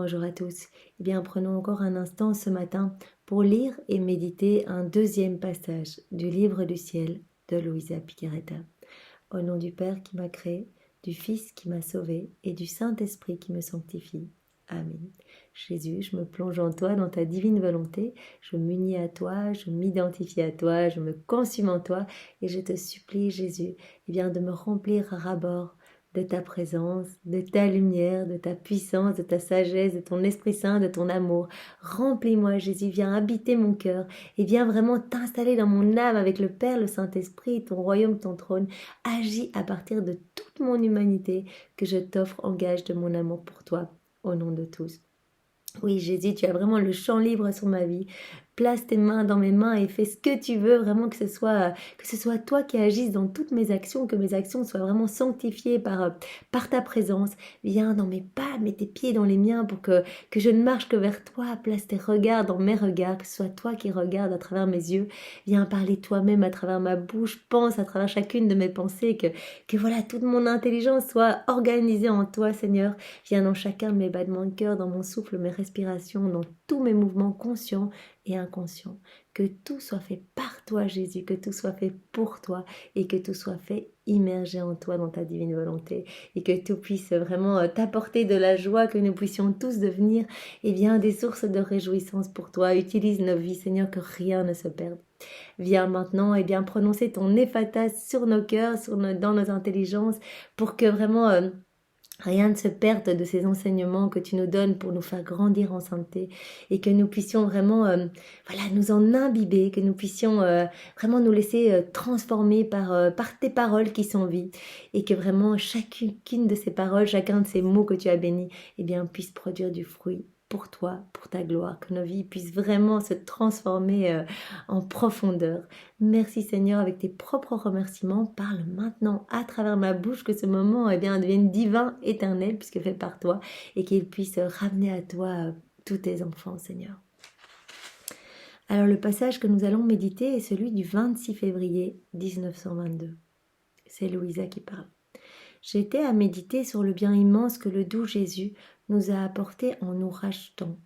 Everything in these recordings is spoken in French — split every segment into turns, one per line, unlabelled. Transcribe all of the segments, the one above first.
Bonjour à tous. Eh bien, prenons encore un instant ce matin pour lire et méditer un deuxième passage du livre du ciel de Luisa Picaretta. Au nom du Père qui m'a créé, du Fils qui m'a sauvé et du Saint-Esprit qui me sanctifie. Amen. Jésus, je me plonge en toi, dans ta divine volonté. Je m'unis à toi, je m'identifie à toi, je me consume en toi et je te supplie, Jésus, eh bien, de me remplir à ras-bord de ta présence, de ta lumière, de ta puissance, de ta sagesse, de ton Esprit Saint, de ton amour. Remplis-moi, Jésus, viens habiter mon cœur et viens vraiment t'installer dans mon âme avec le Père, le Saint-Esprit, ton royaume, ton trône. Agis à partir de toute mon humanité que je t'offre en gage de mon amour pour toi, au nom de tous. Oui, Jésus, tu as vraiment le champ libre sur ma vie. Place tes mains dans mes mains et fais ce que tu veux, vraiment que ce soit toi qui agisses dans toutes mes actions, que mes actions soient vraiment sanctifiées par ta présence. Viens dans mes pas, mets tes pieds dans les miens pour que je ne marche que vers toi. Place tes regards dans mes regards, que ce soit toi qui regardes à travers mes yeux. Viens parler toi-même à travers ma bouche, pense à travers chacune de mes pensées, que voilà, toute mon intelligence soit organisée en toi, Seigneur. Viens dans chacun de mes battements de cœur, dans mon souffle, mes respirations, dans tous mes mouvements conscients et inconscients. Que tout soit fait par toi, Jésus, que tout soit fait pour toi et que tout soit fait immergé en toi, dans ta divine volonté, et que tout puisse vraiment t'apporter de la joie, que nous puissions tous devenir des sources de réjouissance pour toi. Utilise nos vies, Seigneur, que rien ne se perde. Viens maintenant prononcer ton éphatas sur nos cœurs, dans nos intelligences, pour que vraiment rien ne se perde de ces enseignements que tu nous donnes pour nous faire grandir en sainteté et que nous puissions vraiment nous en imbiber, que nous puissions vraiment nous laisser transformer par tes paroles qui sont vie et que vraiment chacune de ces paroles, chacun de ces mots que tu as bénis, puisse produire du fruit pour toi, pour ta gloire, que nos vies puissent vraiment se transformer en profondeur. Merci Seigneur, avec tes propres remerciements, parle maintenant à travers ma bouche, que ce moment devienne divin, éternel, puisque fait par toi, et qu'il puisse ramener à toi tous tes enfants, Seigneur. Alors le passage que nous allons méditer est celui du 26 février 1922. C'est Louisa qui parle. J'étais à méditer sur le bien immense que le doux Jésus nous a apporté en nous rachetant.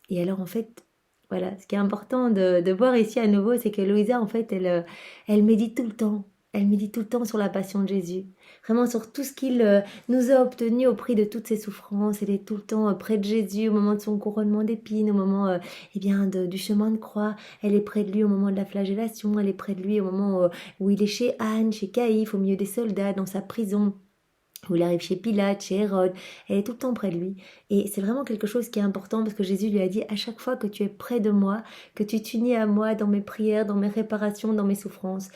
Et alors en fait, voilà, ce qui est important de voir ici à nouveau, c'est que Louisa, en fait, elle médite tout le temps. Elle médite tout le temps sur la passion de Jésus. Vraiment sur tout ce qu'il nous a obtenu au prix de toutes ses souffrances. Elle est tout le temps près de Jésus au moment de son couronnement d'épines, au moment du chemin de croix. Elle est près de lui au moment de la flagellation. Elle est près de lui au moment où il est chez Anne, chez Caïphe, au milieu des soldats, dans sa prison, où il arrive chez Pilate, chez Hérode. Elle est tout le temps près de lui. Et c'est vraiment quelque chose qui est important parce que Jésus lui a dit, à chaque fois que tu es près de moi, que tu t'unis à moi dans mes prières, dans mes réparations, dans mes souffrances,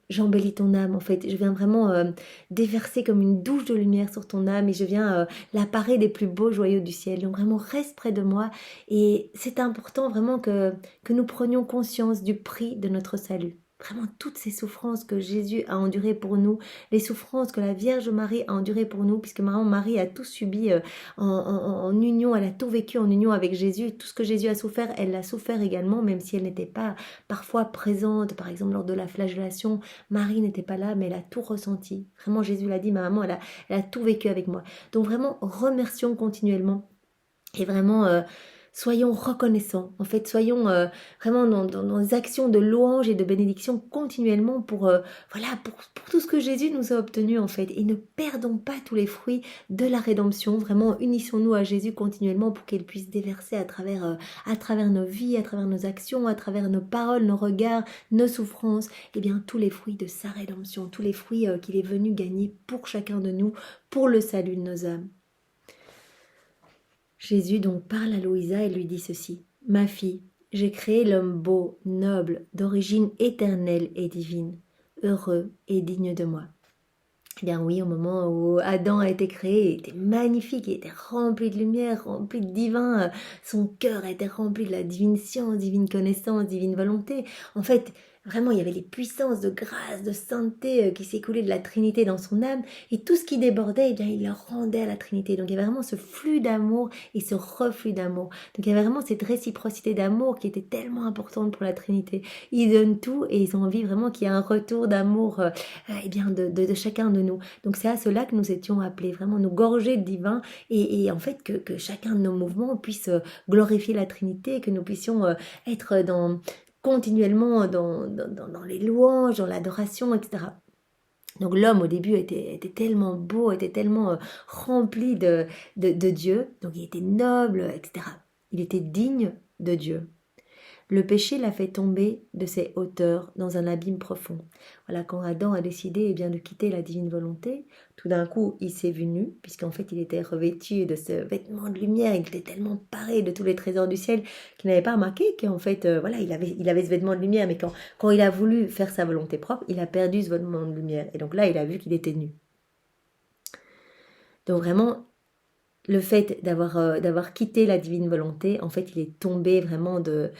j'embellis ton âme en fait. Je viens vraiment déverser comme une douche de lumière sur ton âme et je viens la parer des plus beaux joyaux du ciel. Donc vraiment reste près de moi et c'est important vraiment que nous prenions conscience du prix de notre salut. Vraiment toutes ces souffrances que Jésus a endurées pour nous, les souffrances que la Vierge Marie a endurées pour nous, puisque Marie a tout subi en union, elle a tout vécu en union avec Jésus. Tout ce que Jésus a souffert, elle l'a souffert également, même si elle n'était pas parfois présente. Par exemple, lors de la flagellation, Marie n'était pas là, mais elle a tout ressenti. Vraiment, Jésus l'a dit, ma maman, elle a tout vécu avec moi. Donc vraiment, remercions continuellement. Et vraiment, soyons reconnaissants. En fait, soyons vraiment dans des actions de louange et de bénédiction continuellement pour tout ce que Jésus nous a obtenu en fait. Et ne perdons pas tous les fruits de la rédemption. Vraiment, unissons-nous à Jésus continuellement pour qu'il puisse déverser à travers nos vies, à travers nos actions, à travers nos paroles, nos regards, nos souffrances, tous les fruits de sa rédemption, tous les fruits qu'il est venu gagner pour chacun de nous, pour le salut de nos âmes. Jésus donc parle à Louisa et lui dit ceci. « Ma fille, j'ai créé l'homme beau, noble, d'origine éternelle et divine, heureux et digne de moi. » Eh bien oui, au moment où Adam a été créé, il était magnifique, il était rempli de lumière, rempli de divin, son cœur était rempli de la divine science, divine connaissance, divine volonté. En fait, Vraiment, il y avait les puissances de grâce, de sainteté qui s'écoulaient de la Trinité dans son âme, et tout ce qui débordait, eh bien, il le rendait à la Trinité. Donc il y avait vraiment ce flux d'amour et ce reflux d'amour. Donc il y avait vraiment cette réciprocité d'amour qui était tellement importante pour la Trinité. Ils donnent tout et ils ont envie vraiment qu'il y ait un retour d'amour eh bien, de chacun de nous. Donc c'est à cela que nous étions appelés, vraiment nous gorger de divin, et en fait que chacun de nos mouvements puisse glorifier la Trinité, que nous puissions être continuellement dans les louanges, dans l'adoration, etc. Donc l'homme au début était tellement beau, était tellement rempli de Dieu, donc il était noble, etc. Il était digne de Dieu. Le péché l'a fait tomber de ses hauteurs dans un abîme profond. Voilà, quand Adam a décidé eh bien, de quitter la divine volonté, tout d'un coup, il s'est vu nu, puisqu'en fait, il était revêtu de ce vêtement de lumière, il était tellement paré de tous les trésors du ciel qu'il n'avait pas remarqué qu'en fait, voilà, il avait ce vêtement de lumière, mais quand il a voulu faire sa volonté propre, il a perdu ce vêtement de lumière. Et donc là, il a vu qu'il était nu. Donc vraiment, le fait d'avoir quitté la divine volonté, en fait, il est tombé vraiment dans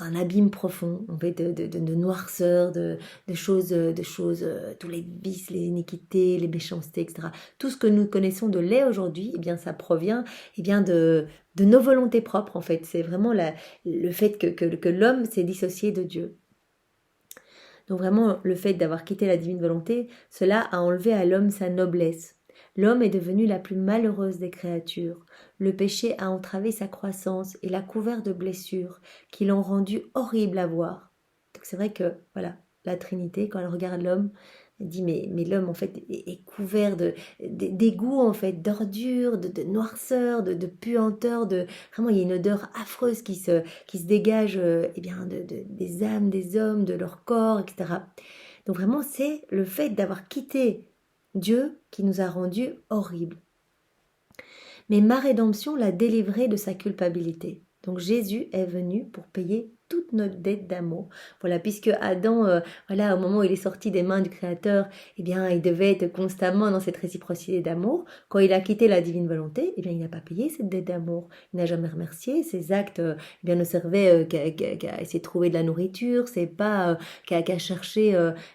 un abîme profond, en fait, de noirceur, de choses, tous les vices, les iniquités, les méchancetés, etc. Tout ce que nous connaissons de lait aujourd'hui, eh bien, ça provient, eh bien, de nos volontés propres, en fait. C'est vraiment le fait que l'homme s'est dissocié de Dieu. Donc vraiment, le fait d'avoir quitté la divine volonté, cela a enlevé à l'homme sa noblesse. L'homme est devenu la plus malheureuse des créatures. Le péché a entravé sa croissance et l'a couvert de blessures qui l'ont rendu horrible à voir. Donc c'est vrai que, voilà, la Trinité, quand elle regarde l'homme, elle dit mais l'homme en fait est couvert d'égout, en fait, d'ordures, de noirceur, de puanteur, vraiment il y a une odeur affreuse qui se dégage eh bien, des âmes des hommes, de leur corps, etc. Donc vraiment c'est le fait d'avoir quitté Dieu qui nous a rendus horribles. Mais ma rédemption l'a délivré de sa culpabilité. Donc Jésus est venu pour payer toute notre dette d'amour. Voilà, puisque Adam, voilà, au moment où il est sorti des mains du Créateur, eh bien, il devait être constamment dans cette réciprocité d'amour. Quand il a quitté la divine volonté, eh bien, il n'a pas payé cette dette d'amour. Il n'a jamais remercié. Ses actes, eh bien, ne servaient qu'à essayer de trouver de la nourriture. C'est pas qu'à chercher,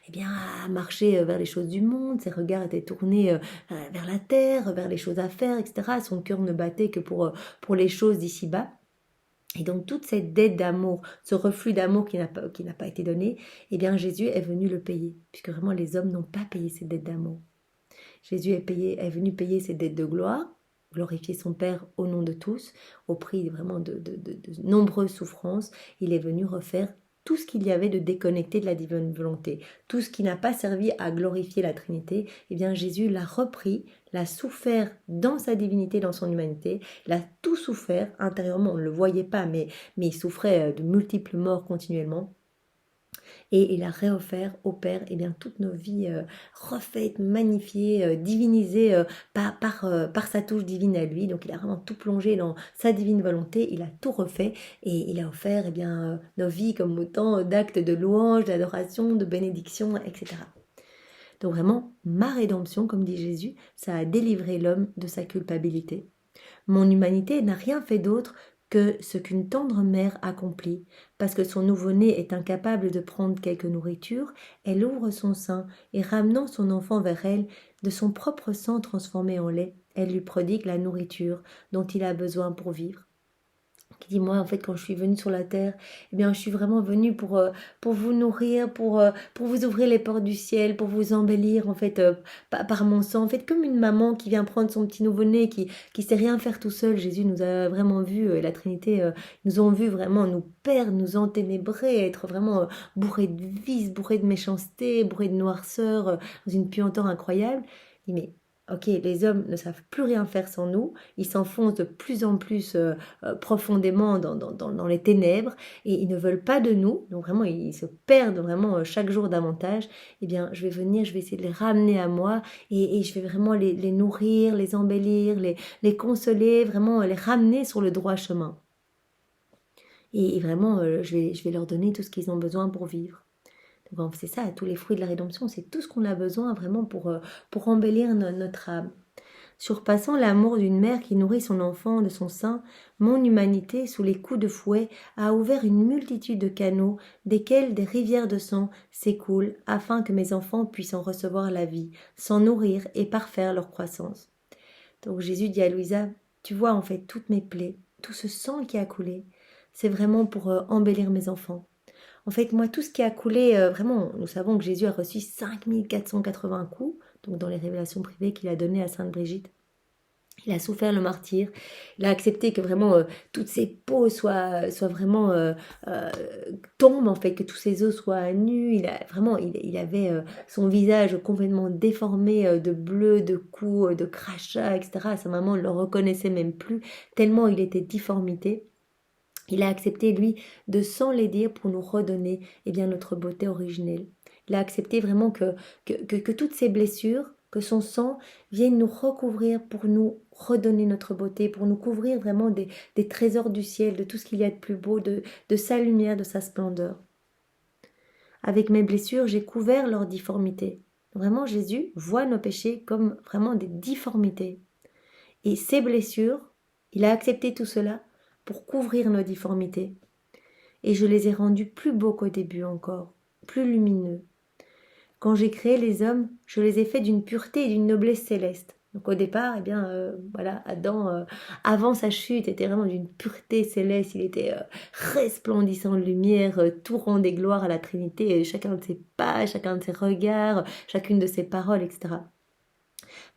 eh bien, à marcher vers les choses du monde. Ses regards étaient tournés vers la terre, vers les choses à faire, etc. Son cœur ne battait que pour les choses d'ici-bas. Et donc toute cette dette d'amour, ce reflux d'amour qui n'a pas été donné, eh bien Jésus est venu le payer, puisque vraiment les hommes n'ont pas payé cette dette d'amour. Jésus est venu payer cette dette de gloire, glorifier son Père au nom de tous, au prix vraiment de nombreuses souffrances. Il est venu refaire tout ce qu'il y avait de déconnecté de la divine volonté, tout ce qui n'a pas servi à glorifier la Trinité, eh bien Jésus l'a repris, l'a souffert dans sa divinité, dans son humanité, l'a tout souffert intérieurement, on ne le voyait pas, mais il souffrait de multiples morts continuellement. Et il a réoffert au Père eh bien, toutes nos vies refaites, magnifiées, divinisées par sa touche divine à lui. Donc il a vraiment tout plongé dans sa divine volonté, il a tout refait et il a offert eh bien, nos vies comme autant d'actes de louange, d'adoration, de bénédiction, etc. Donc vraiment, ma rédemption, comme dit Jésus, ça a délivré l'homme de sa culpabilité. Mon humanité n'a rien fait d'autre que ce qu'une tendre mère accomplit. Parce que son nouveau-né est incapable de prendre quelque nourriture, elle ouvre son sein et ramenant son enfant vers elle, de son propre sang transformé en lait, elle lui prodigue la nourriture dont il a besoin pour vivre. Qui dit moi en fait quand je suis venue sur la terre, eh bien je suis vraiment venue pour vous nourrir, pour vous ouvrir les portes du ciel, pour vous embellir en fait par mon sang, en fait comme une maman qui vient prendre son petit nouveau-né qui sait rien faire tout seul. Jésus nous a vraiment vu, la Trinité nous ont vu vraiment nous perdre, nous enténébrer, être vraiment bourrés de vices, bourrés de méchanceté, bourrés de noirceur, dans une puanteur incroyable. Il dit mais ok, les hommes ne savent plus rien faire sans nous, ils s'enfoncent de plus en plus profondément dans les ténèbres et ils ne veulent pas de nous, donc vraiment ils se perdent vraiment chaque jour davantage. Eh bien je vais venir, je vais essayer de les ramener à moi et je vais vraiment les nourrir, les embellir, les consoler, vraiment les ramener sur le droit chemin. Et vraiment je vais leur donner tout ce qu'ils ont besoin pour vivre. Donc c'est ça, tous les fruits de la rédemption, c'est tout ce qu'on a besoin vraiment pour embellir notre âme. Surpassant l'amour d'une mère qui nourrit son enfant de son sein, mon humanité, sous les coups de fouet, a ouvert une multitude de canaux, desquels des rivières de sang s'écoulent, afin que mes enfants puissent en recevoir la vie, s'en nourrir et parfaire leur croissance. Donc Jésus dit à Louisa, tu vois en fait toutes mes plaies, tout ce sang qui a coulé, c'est vraiment pour embellir mes enfants. En fait, moi, tout ce qui a coulé, vraiment, nous savons que Jésus a reçu 5480 coups, donc dans les révélations privées qu'il a données à Sainte Brigitte. Il a souffert le martyre, il a accepté que vraiment toutes ses peaux soient vraiment tombent en fait, que tous ses os soient nus. Il avait son visage complètement déformé de bleu, de coups, de crachats, etc. Sa maman ne le reconnaissait même plus tellement il était difformité. Il a accepté, lui, de s'enlaidir pour nous redonner notre beauté originelle. Il a accepté vraiment que toutes ces blessures, que son sang vienne nous recouvrir pour nous redonner notre beauté, pour nous couvrir vraiment des trésors du ciel, de tout ce qu'il y a de plus beau, de sa lumière, de sa splendeur. Avec mes blessures, j'ai couvert leurs difformités. Vraiment, Jésus voit nos péchés comme vraiment des difformités. Et ces blessures, il a accepté tout cela pour couvrir nos difformités. Et je les ai rendus plus beaux qu'au début encore, plus lumineux. Quand j'ai créé les hommes, je les ai faits d'une pureté et d'une noblesse céleste. Donc au départ, Adam, avant sa chute, était vraiment d'une pureté céleste. Il était resplendissant de lumière, tout rendait gloire à la Trinité, chacun de ses pas, chacun de ses regards, chacune de ses paroles, etc.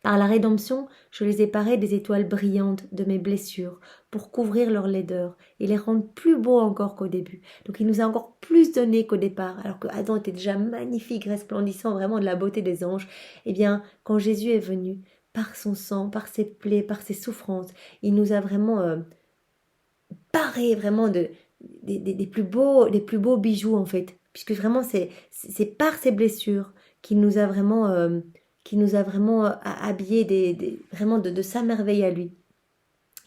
Par la rédemption, je les ai parés des étoiles brillantes de mes blessures, pour couvrir leur laideur et les rendre plus beaux encore qu'au début. Donc il nous a encore plus donné qu'au départ, alors que Adam était déjà magnifique, resplendissant, vraiment de la beauté des anges. Eh bien, quand Jésus est venu, par son sang, par ses plaies, par ses souffrances, il nous a vraiment parés vraiment des plus beaux bijoux en fait, puisque vraiment c'est par ses blessures qu'il nous a vraiment habillés vraiment de sa merveille à lui.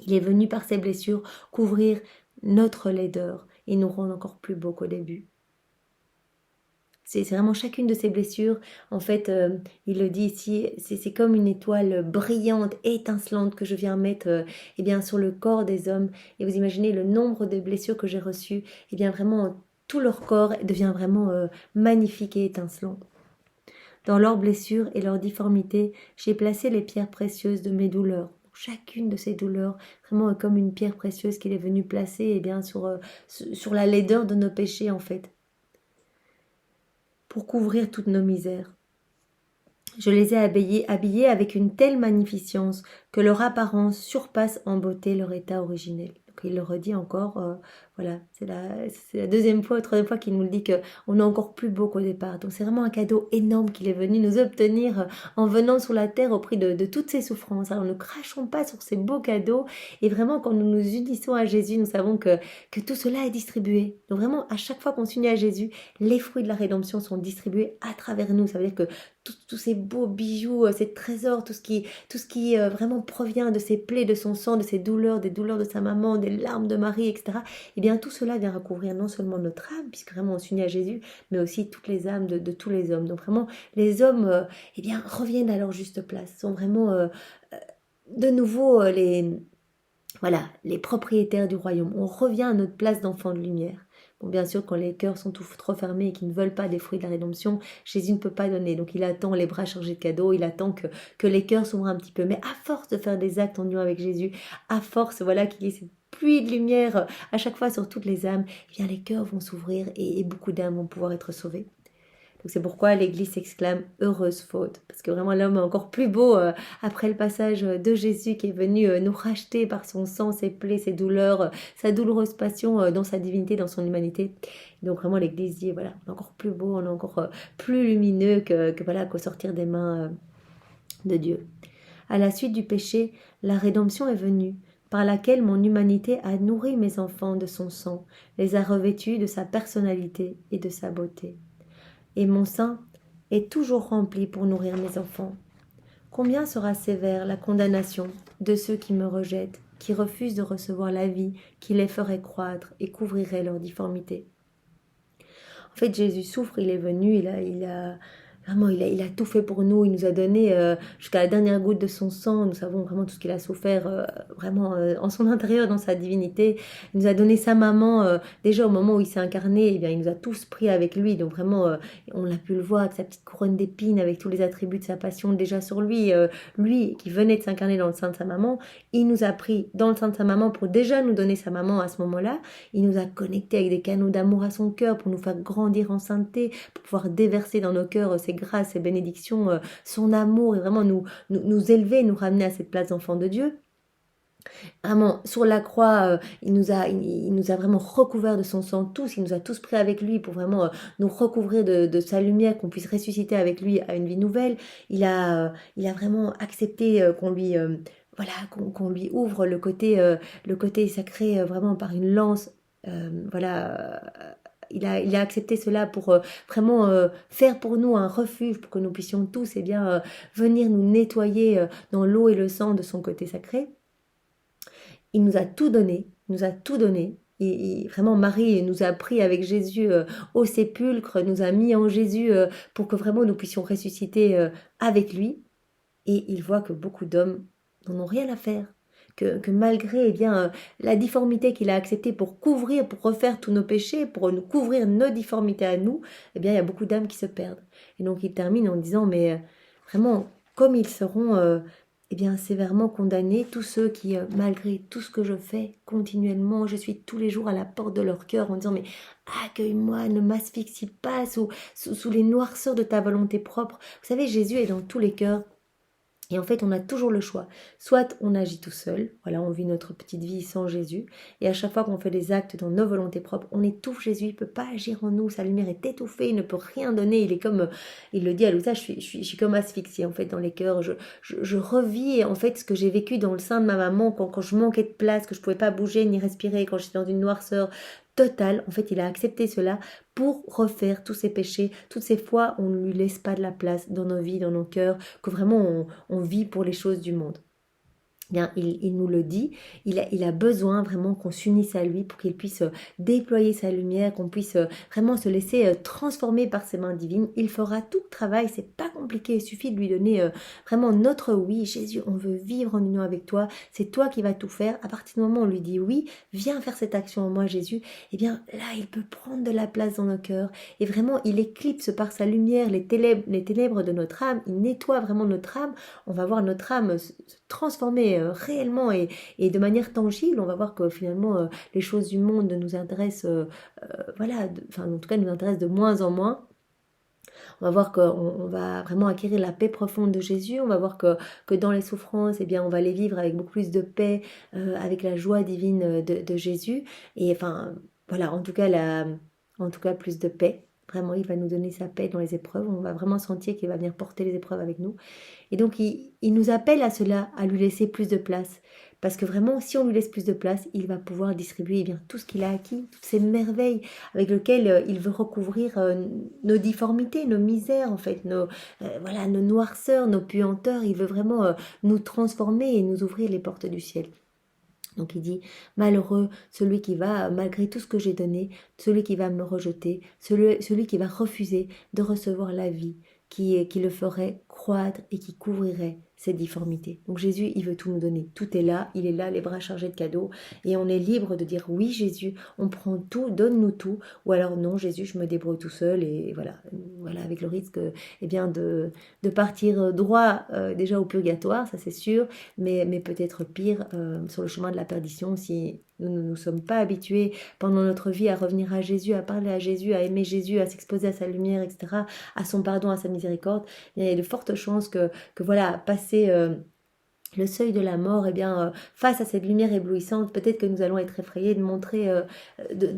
Il est venu par ses blessures couvrir notre laideur et nous rendre encore plus beaux qu'au début. C'est vraiment chacune de ces blessures, en fait, il le dit ici, c'est comme une étoile brillante, étincelante que je viens mettre sur le corps des hommes. Et vous imaginez le nombre de blessures que j'ai reçues, vraiment tout leur corps devient vraiment magnifique et étincelant. Dans leurs blessures et leurs difformités, j'ai placé les pierres précieuses de mes douleurs. Chacune de ces douleurs, vraiment comme une pierre précieuse qu'il est venu placer sur la laideur de nos péchés en fait, pour couvrir toutes nos misères. Je les ai habillés avec une telle magnificence que leur apparence surpasse en beauté leur état originel. Donc il le redit encore, c'est la deuxième fois, troisième fois qu'il nous le dit qu'on est encore plus beau qu'au départ. Donc c'est vraiment un cadeau énorme qu'il est venu nous obtenir en venant sur la terre au prix de toutes ces souffrances. Alors ne crachons pas sur ces beaux cadeaux et vraiment quand nous nous unissons à Jésus, nous savons que tout cela est distribué. Donc vraiment à chaque fois qu'on s'unit à Jésus, les fruits de la rédemption sont distribués à travers nous. Ça veut dire que tous ces beaux bijoux, ces trésors, tout ce qui vraiment provient de ses plaies, de son sang, de ses douleurs, des douleurs de sa maman, des larmes de Marie, etc. Eh bien, tout cela vient recouvrir non seulement notre âme, puisque vraiment on s'unit à Jésus, mais aussi toutes les âmes de tous les hommes. Donc vraiment, les hommes, reviennent à leur juste place, sont vraiment de nouveau les propriétaires du royaume. On revient à notre place d'enfant de lumière. Bon, bien sûr, quand les cœurs sont trop fermés et qu'ils ne veulent pas des fruits de la rédemption, Jésus ne peut pas donner. Donc il attend les bras chargés de cadeaux, il attend que les cœurs s'ouvrent un petit peu. Mais à force de faire des actes en union avec Jésus, à force qu'il y ait cette pluie de lumière à chaque fois sur toutes les âmes, les cœurs vont s'ouvrir et beaucoup d'âmes vont pouvoir être sauvées. Donc c'est pourquoi l'Église s'exclame « heureuse faute ». Parce que vraiment l'homme est encore plus beau après le passage de Jésus qui est venu nous racheter par son sang, ses plaies, ses douleurs, sa douloureuse passion dans sa divinité, dans son humanité. Et donc vraiment l'Église dit on est encore plus beau, on est encore plus lumineux qu'au sortir des mains de Dieu. À la suite du péché, la rédemption est venue, par laquelle mon humanité a nourri mes enfants de son sang, les a revêtus de sa personnalité et de sa beauté. Et mon sein est toujours rempli pour nourrir mes enfants. Combien sera sévère la condamnation de ceux qui me rejettent, qui refusent de recevoir la vie qui les ferait croître et couvrirait leur difformité. En fait, Jésus souffre, il est venu, Vraiment, il a tout fait pour nous. Il nous a donné jusqu'à la dernière goutte de son sang. Nous savons vraiment tout ce qu'il a souffert vraiment en son intérieur, dans sa divinité. Il nous a donné sa maman. Déjà au moment où il s'est incarné, eh bien, il nous a tous pris avec lui. Donc vraiment, on l'a pu le voir avec sa petite couronne d'épines, avec tous les attributs de sa passion déjà sur lui. Lui qui venait de s'incarner dans le sein de sa maman, il nous a pris dans le sein de sa maman pour déjà nous donner sa maman à ce moment-là. Il nous a connectés avec des canaux d'amour à son cœur pour nous faire grandir en sainteté, pour pouvoir déverser dans nos cœurs ses grâces, ses bénédictions, son amour et vraiment nous élever, nous ramener à cette place d'enfant de Dieu. Vraiment, sur la croix, il nous a vraiment recouverts de son sang tous, il nous a tous pris avec lui pour vraiment nous recouvrir de sa lumière, qu'on puisse ressusciter avec lui à une vie nouvelle. Il a vraiment accepté qu'on lui... voilà, qu'on lui ouvre le côté sacré vraiment par une lance. Voilà, il a accepté cela pour vraiment faire pour nous un refuge, pour que nous puissions tous venir nous nettoyer dans l'eau et le sang de son côté sacré. Il nous a tout donné, il nous a tout donné. Et vraiment, Marie nous a pris avec Jésus au sépulcre, nous a mis en Jésus pour que vraiment nous puissions ressusciter avec lui. Et il voit que beaucoup d'hommes n'en ont rien à faire. Que malgré la difformité qu'il a acceptée pour couvrir, pour refaire tous nos péchés, pour nous couvrir nos difformités à nous, il y a beaucoup d'âmes qui se perdent. Et donc il termine en disant, mais vraiment, comme ils seront sévèrement condamnés, tous ceux qui, malgré tout ce que je fais continuellement, je suis tous les jours à la porte de leur cœur en disant, mais accueille-moi, ne m'asphyxie pas sous les noirceurs de ta volonté propre. Vous savez, Jésus est dans tous les cœurs. Et en fait, on a toujours le choix. Soit on agit tout seul, voilà, on vit notre petite vie sans Jésus. Et à chaque fois qu'on fait des actes dans nos volontés propres, on étouffe Jésus. Il ne peut pas agir en nous. Sa lumière est étouffée. Il ne peut rien donner. Il est comme, il le dit à Louisa, je suis comme asphyxiée en fait dans les cœurs. Je revis en fait ce que j'ai vécu dans le sein de ma maman quand je manquais de place, que je ne pouvais pas bouger ni respirer, quand j'étais dans une noirceur totale. En fait, il a accepté cela pour refaire tous ses péchés. Toutes ces fois, on ne lui laisse pas de la place dans nos vies, dans nos cœurs, que vraiment on vit pour les choses du monde. Bien, il nous le dit, il a besoin vraiment qu'on s'unisse à lui pour qu'il puisse déployer sa lumière, qu'on puisse vraiment se laisser transformer par ses mains divines. Il fera tout le travail, c'est pas compliqué, il suffit de lui donner vraiment notre oui. Jésus, on veut vivre en union avec toi, c'est toi qui vas tout faire. À partir du moment où on lui dit oui, viens faire cette action en moi Jésus, eh bien là il peut prendre de la place dans nos cœurs et vraiment il éclipse par sa lumière les ténèbres de notre âme, il nettoie vraiment notre âme. On va voir notre âme se transformer réellement et de manière tangible. On va voir que finalement les choses du monde nous intéressent, en tout cas nous intéressent de moins en moins. On va voir qu'on va vraiment acquérir la paix profonde de Jésus. On va voir que dans les souffrances, on va les vivre avec beaucoup plus de paix, avec la joie divine de Jésus. Et enfin, voilà, en tout cas plus de paix. Vraiment, il va nous donner sa paix dans les épreuves. On va vraiment sentir qu'il va venir porter les épreuves avec nous. Et donc, il nous appelle à cela, à lui laisser plus de place. Parce que vraiment, si on lui laisse plus de place, il va pouvoir distribuer tout ce qu'il a acquis, toutes ces merveilles avec lesquelles il veut recouvrir nos difformités, nos misères, en fait, nos noirceurs, nos puanteurs. Il veut vraiment nous transformer et nous ouvrir les portes du ciel. Donc il dit, malheureux celui qui va, malgré tout ce que j'ai donné, celui qui va me rejeter, celui qui va refuser de recevoir la vie, qui le ferait croître et qui couvrirait cette difformité. Donc Jésus, il veut tout nous donner. Tout est là, il est là, les bras chargés de cadeaux. Et on est libre de dire, oui Jésus, on prend tout, donne-nous tout. Ou alors non Jésus, je me débrouille tout seul. Et voilà avec le risque de partir droit déjà au purgatoire, ça c'est sûr. Mais peut-être pire, sur le chemin de la perdition, si nous ne nous sommes pas habitués pendant notre vie à revenir à Jésus, à parler à Jésus, à aimer Jésus, à s'exposer à sa lumière, etc., à son pardon, à sa miséricorde. Il y a de fortes chances que passer le seuil de la mort, face à cette lumière éblouissante, peut-être que nous allons être effrayés de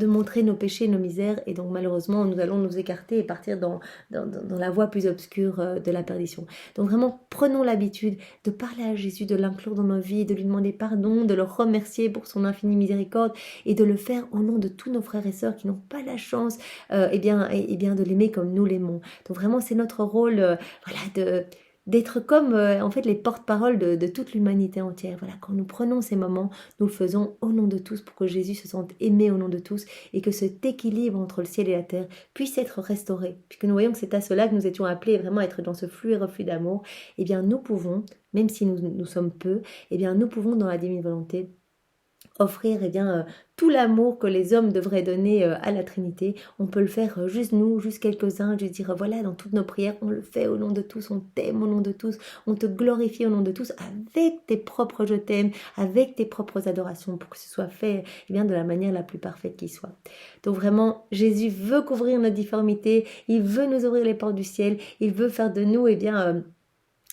montrer nos péchés, nos misères, et donc malheureusement nous allons nous écarter et partir dans la voie plus obscure de la perdition. Donc vraiment, prenons l'habitude de parler à Jésus, de l'inclure dans nos vies, de lui demander pardon, de le remercier pour son infinie miséricorde, et de le faire au nom de tous nos frères et sœurs qui n'ont pas la chance de l'aimer comme nous l'aimons. Donc vraiment, c'est notre rôle d'être comme en fait les porte-paroles de toute l'humanité entière. Voilà, quand nous prenons ces moments, nous le faisons au nom de tous pour que Jésus se sente aimé au nom de tous et que cet équilibre entre le ciel et la terre puisse être restauré. Puisque nous voyons que c'est à cela que nous étions appelés vraiment à être dans ce flux et reflux d'amour, eh bien nous pouvons, même si nous sommes peu, eh bien nous pouvons dans la divine volonté offrir eh bien, tout l'amour que les hommes devraient donner à la Trinité. On peut le faire juste nous, juste quelques-uns, juste dire voilà, dans toutes nos prières, on le fait au nom de tous, on t'aime au nom de tous, on te glorifie au nom de tous, avec tes propres je t'aime, avec tes propres adorations, pour que ce soit fait eh bien, de la manière la plus parfaite qui soit. Donc vraiment, Jésus veut couvrir notre difformité, il veut nous ouvrir les portes du ciel, il veut faire de nous, eh bien,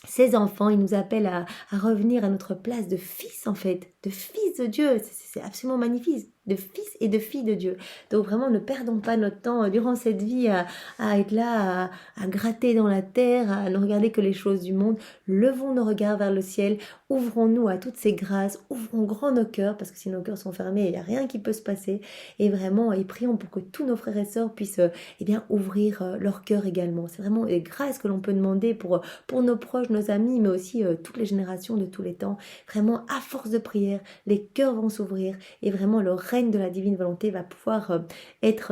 ces enfants, ils nous appellent à revenir à notre place de fils en fait, de fils de Dieu. C'est absolument magnifique, de fils et de filles de Dieu. Donc vraiment, ne perdons pas notre temps durant cette vie à être là, à gratter dans la terre, à ne regarder que les choses du monde. Levons nos regards vers le ciel, ouvrons-nous à toutes ces grâces, ouvrons grand nos cœurs, parce que si nos cœurs sont fermés, il n'y a rien qui peut se passer. Et vraiment, et prions pour que tous nos frères et sœurs puissent eh bien, ouvrir leur cœur également. C'est vraiment les grâces que l'on peut demander pour nos proches, nos amis, mais aussi toutes les générations de tous les temps. Vraiment, à force de prière, les cœurs vont s'ouvrir et vraiment le règne de la divine volonté va pouvoir être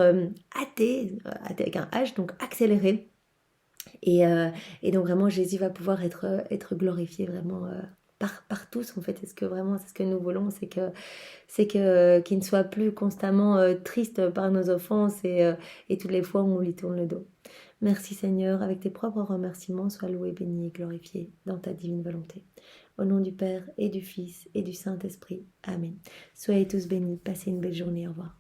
hâté avec un H, donc accéléré. Et donc vraiment, Jésus va pouvoir être glorifié vraiment par tous en fait. Est-ce que vraiment c'est ce que nous voulons, c'est que qu'il ne soit plus constamment triste par nos offenses et toutes les fois où on lui tourne le dos. Merci Seigneur, avec tes propres remerciements, sois loué, béni et glorifié dans ta divine volonté. Au nom du Père et du Fils et du Saint-Esprit. Amen. Soyez tous bénis, passez une belle journée, au revoir.